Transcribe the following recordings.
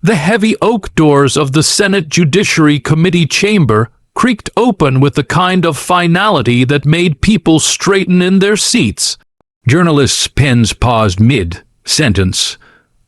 The heavy oak doors of the Senate Judiciary Committee chamber creaked open with the kind of finality that made people straighten in their seats. Journalists' pens paused mid-sentence.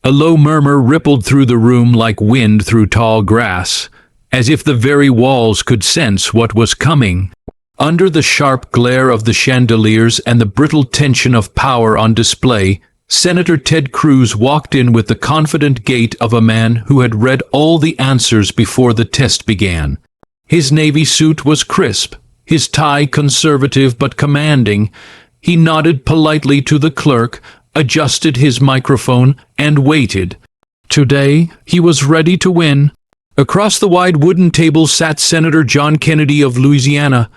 A low murmur rippled through the room like wind through tall grass, as if the very walls could sense what was coming. Under the sharp glare of the chandeliers and the brittle tension of power on display, Senator Ted Cruz walked in with the confident gait of a man who had read all the answers before the test began. His navy suit was crisp, his tie conservative but commanding. He nodded politely to the clerk, adjusted his microphone, and waited. Today, he was ready to win. Across the wide wooden table sat Senator John Kennedy of Louisiana,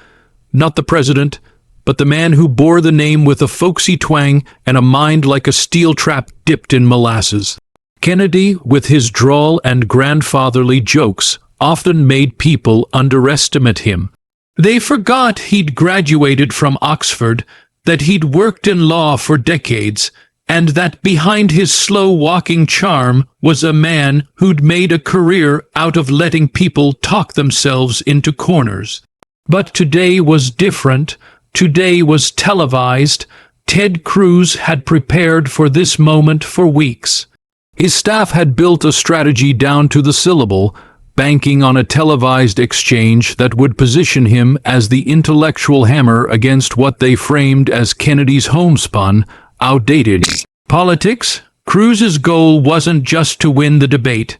not the president, but the man who bore the name with a folksy twang and a mind like a steel trap dipped in molasses. Kennedy, with his drawl and grandfatherly jokes, often made people underestimate him. They forgot he'd graduated from Oxford, that he'd worked in law for decades, and that behind his slow-walking charm was a man who'd made a career out of letting people talk themselves into corners. But today was different. Today was televised. Ted Cruz had prepared for this moment for weeks. His staff had built a strategy down to the syllable, banking on a televised exchange that would position him as the intellectual hammer against what they framed as Kennedy's homespun, outdated politics. Cruz's goal wasn't just to win the debate.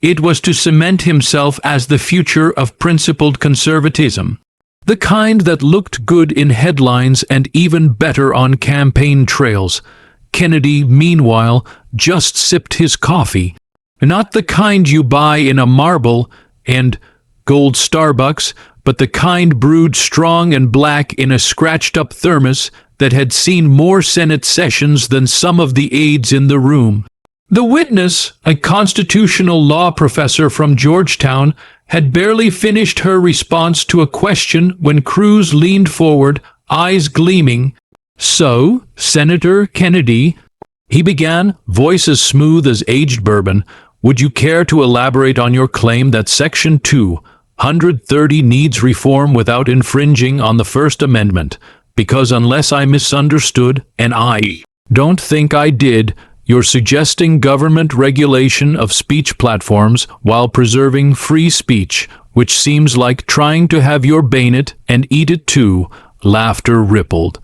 It was to cement himself as the future of principled conservatism, the kind that looked good in headlines and even better on campaign trails. Kennedy, meanwhile, just sipped his coffee. Not the kind you buy in a marble and gold Starbucks, but the kind brewed strong and black in a scratched-up thermos that had seen more Senate sessions than some of the aides in the room. The witness, a constitutional law professor from Georgetown, had barely finished her response to a question when Cruz leaned forward, eyes gleaming. "So, Senator Kennedy," he began, voice as smooth as aged bourbon, "would you care to elaborate on your claim that Section 230 needs reform without infringing on the First Amendment? Because unless I misunderstood, and I don't think I did, you're suggesting government regulation of speech platforms while preserving free speech, which seems like trying to have your bayonet and eat it too." Laughter rippled.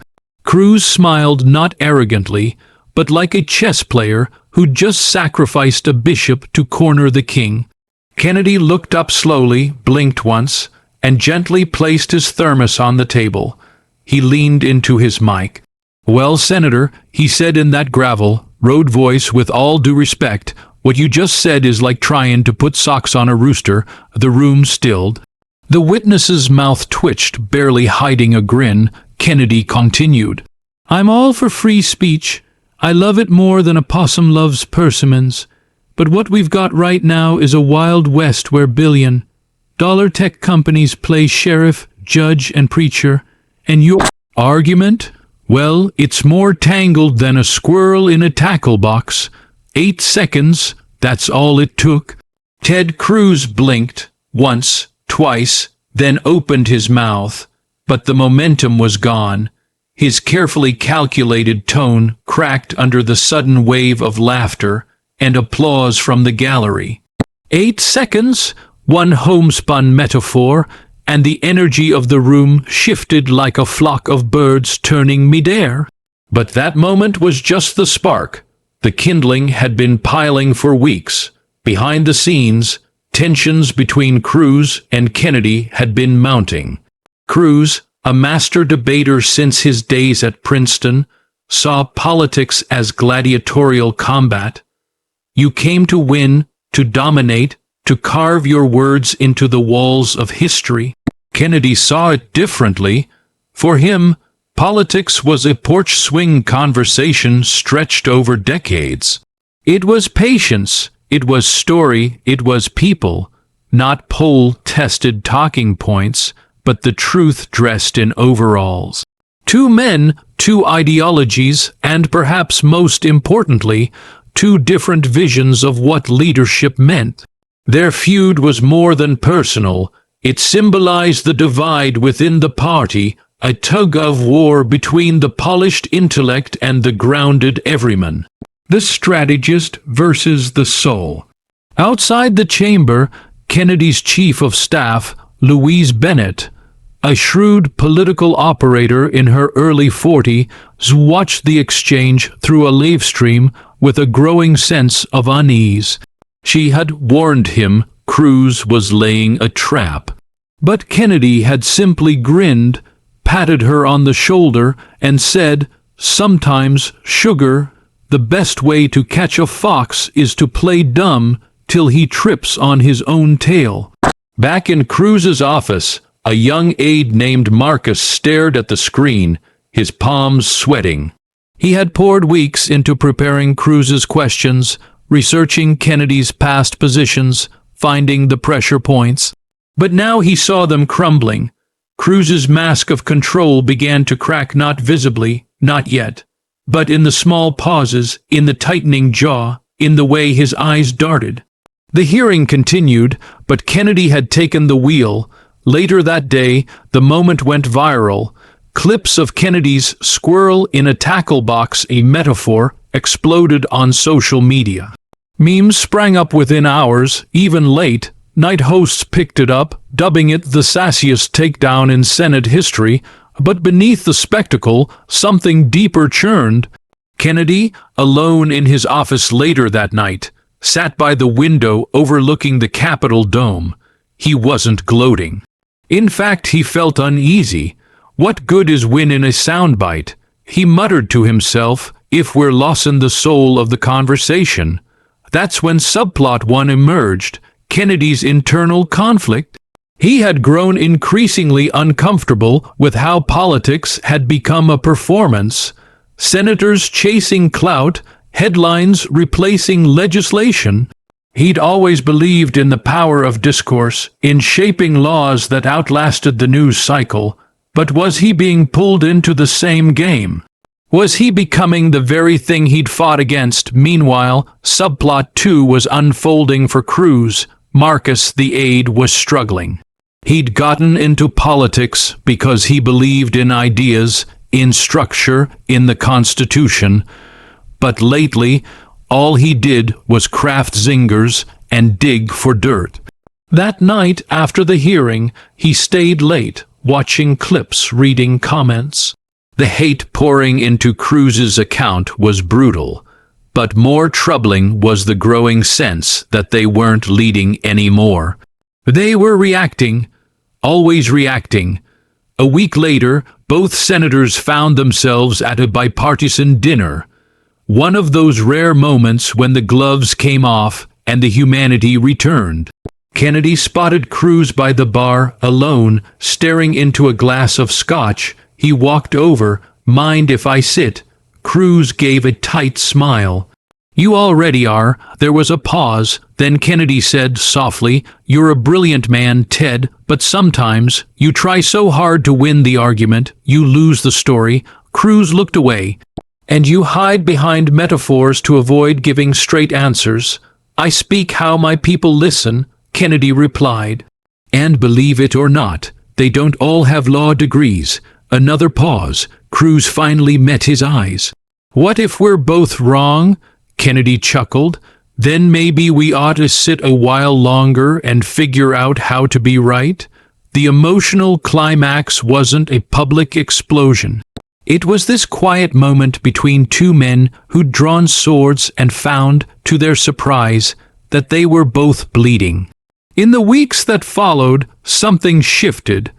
Cruz smiled not arrogantly, but like a chess player who'd just sacrificed a bishop to corner the king. Kennedy looked up slowly, blinked once, and gently placed his thermos on the table. He leaned into his mic. "Well, Senator," he said in that gravel, road voice, "with all due respect, what you just said is like trying to put socks on a rooster." The room stilled. The witness's mouth twitched, barely hiding a grin. Kennedy continued, "I'm all for free speech. I love it more than a possum loves persimmons. But what we've got right now is a wild west where billion-dollar tech companies play sheriff, judge, and preacher. And your argument? Well, it's more tangled than a squirrel in a tackle box. 8 seconds, that's all it took." Ted Cruz blinked, once, twice, then opened his mouth. But the momentum was gone. His carefully calculated tone cracked under the sudden wave of laughter and applause from the gallery. 8 seconds, one homespun metaphor, and the energy of the room shifted like a flock of birds turning midair. But that moment was just the spark. The kindling had been piling for weeks. Behind the scenes, tensions between Cruz and Kennedy had been mounting. Cruz, a master debater since his days at Princeton, saw politics as gladiatorial combat. You came to win, to dominate, to carve your words into the walls of history. Kennedy saw it differently. For him, politics was a porch swing conversation stretched over decades. It was patience, it was story, it was people, not poll-tested talking points, but the truth dressed in overalls. 2 men, 2 ideologies, and perhaps most importantly, two different visions of what leadership meant. Their feud was more than personal. It symbolized the divide within the party, a tug-of-war between the polished intellect and the grounded everyman. The strategist versus the soul. Outside the chamber, Kennedy's chief of staff, Louise Bennett, a shrewd political operator in her early 40s, watched the exchange through a live stream with a growing sense of unease. She had warned him Cruz was laying a trap. But Kennedy had simply grinned, patted her on the shoulder, and said, "Sometimes, sugar, the best way to catch a fox is to play dumb till he trips on his own tail." Back in Cruz's office, a young aide named Marcus stared at the screen, his palms sweating. He had poured weeks into preparing Cruz's questions, researching Kennedy's past positions, finding the pressure points. But now he saw them crumbling. Cruz's mask of control began to crack, not visibly, not yet, but in the small pauses, in the tightening jaw, in the way his eyes darted. The hearing continued, but Kennedy had taken the wheel. Later that day, the moment went viral. Clips of Kennedy's squirrel in a tackle box, a metaphor, exploded on social media. Memes sprang up within hours, even late. Night hosts picked it up, dubbing it the sassiest takedown in Senate history, but beneath the spectacle, something deeper churned. Kennedy, alone in his office later that night, sat by the window overlooking the Capitol dome. He wasn't gloating. In fact, he felt uneasy. What good is win in a soundbite? He muttered to himself, if we're losing the soul of the conversation. That's when subplot 1 emerged. Kennedy's internal conflict. He had grown increasingly uncomfortable with how politics had become a performance. Senators chasing clout, headlines replacing legislation. He'd always believed in the power of discourse, in shaping laws that outlasted the news cycle. But was he being pulled into the same game? Was he becoming the very thing he'd fought against? Meanwhile, subplot 2 was unfolding for Cruz. Marcus, the aide, was struggling. He'd gotten into politics because he believed in ideas, in structure, in the Constitution. But lately, all he did was craft zingers and dig for dirt. That night after the hearing, he stayed late, watching clips, reading comments. The hate pouring into Cruz's account was brutal. But more troubling was the growing sense that they weren't leading anymore. They were reacting, always reacting. A week later, both senators found themselves at a bipartisan dinner. One of those rare moments when the gloves came off and the humanity returned. Kennedy spotted Cruz by the bar, alone, staring into a glass of scotch. He walked over. "Mind if I sit?" Cruz gave a tight smile. "You already are." There was a pause. Then Kennedy said softly, "You're a brilliant man, Ted, but sometimes you try so hard to win the argument, you lose the story." Cruz looked away. "And you hide behind metaphors to avoid giving straight answers." "I speak how my people listen," Kennedy replied. "And believe it or not, they don't all have law degrees." Another pause. Cruz finally met his eyes. "What if we're both wrong?" Kennedy chuckled. "Then maybe we ought to sit a while longer and figure out how to be right." The emotional climax wasn't a public explosion. It was this quiet moment between two men who'd drawn swords and found, to their surprise, that they were both bleeding. In the weeks that followed, something shifted.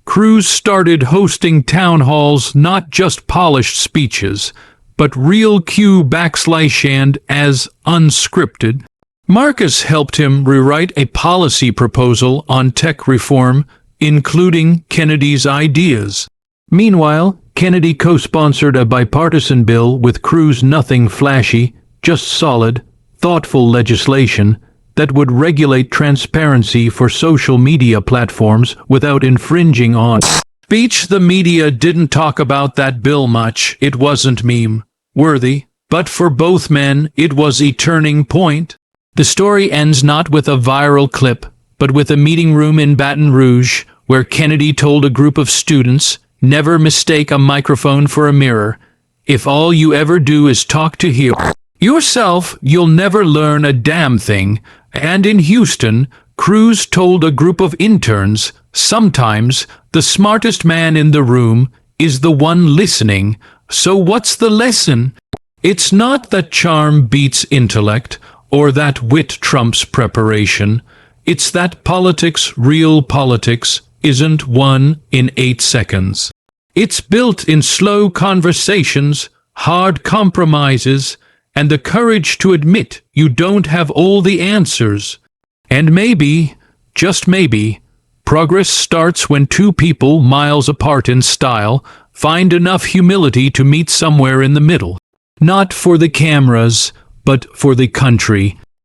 Cruz started hosting town halls, not just polished speeches, but real Q/and as unscripted. Marcus helped him rewrite a policy proposal on tech reform, including Kennedy's ideas. Meanwhile, Kennedy co-sponsored a bipartisan bill with Cruz, nothing flashy, just solid, thoughtful legislation that would regulate transparency for social media platforms without infringing on speech. The media didn't talk about that bill much. It wasn't meme-worthy, But for both men, it was a turning point. The story ends not with a viral clip, but with a meeting room in Baton Rouge, where Kennedy told a group of students, "Never mistake a microphone for a mirror. If all you ever do is talk to yourself, you'll never learn a damn thing." And in Houston, Cruz told a group of interns, "Sometimes the smartest man in the room is the one listening." So what's the lesson? It's not that charm beats intellect, or that wit trumps preparation. It's that politics, real politics, isn't won in 8 seconds. It's built in slow conversations, hard compromises, and the courage to admit you don't have all the answers. And maybe, just maybe, progress starts when two people miles apart in style find enough humility to meet somewhere in the middle. Not for the cameras, but for the country.